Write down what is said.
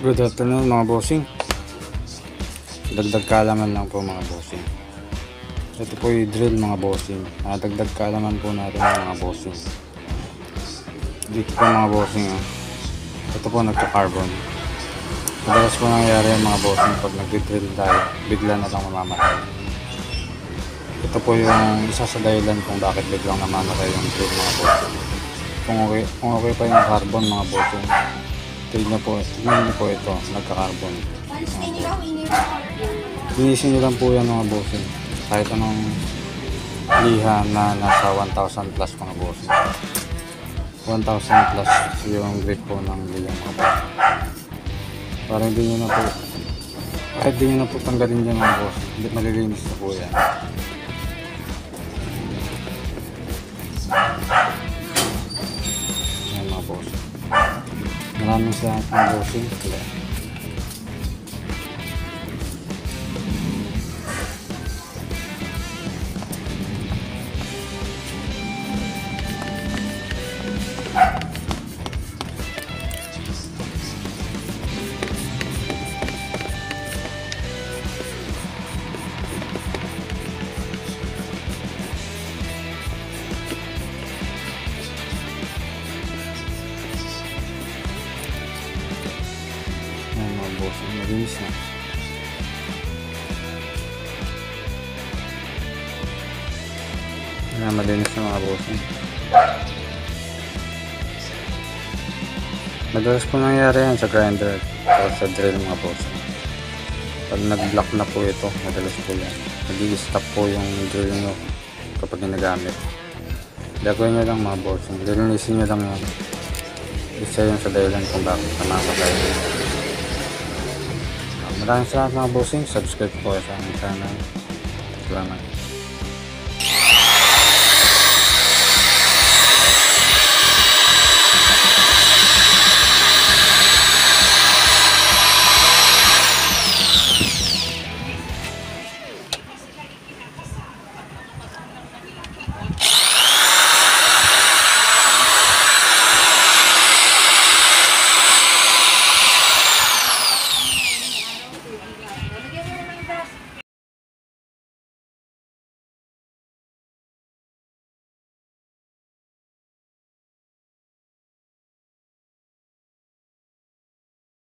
Good afternoon mga bossing. Dagdag kaalaman lang po mga bossing. Ito po yung drill mga bossing. Dagdag kaalaman po natin mga bossing. Dito po mga bossing. Ito po nagka-carbon. Madalas po nangyayari yung mga bossing pag nag-drill tayo, bigla na lang mamamatay. Ito po yung isa sa dahilan kung bakit biglang namamatay yung drill mga bossing. Kung okay pa yung carbon mga bossing, tignan niyo po ito, nagka-carbon. Linisin niyo lang po yan mga bossing. Kahit anong liha na nasa 1,000 plus mga bossing. 1,000 plus yung grip po ng liha mga bossing. Para hindi niyo na po, kahit hindi niyo na po tanggalin dyan mga bossing, hindi malilinis na po yan. Yan mga bossing. Maraming salamat mga bossing. Yan mga bossing, malinis na. Yan, malinis na mga bossing. Madalas po nangyari yan sa grinder o sa drill mga bossing. Pag nag-block na po ito, madalas po yan. Nag-i-stop po yung drill nyo kapag ginagamit. Gagawin nyo lang mga bossing, lilinisin nyo lang yan. Isa yung sa dahilan kung bakit namamatay. Maraming salamat mga bossing. Subscribe po sa aming channel. Salamat.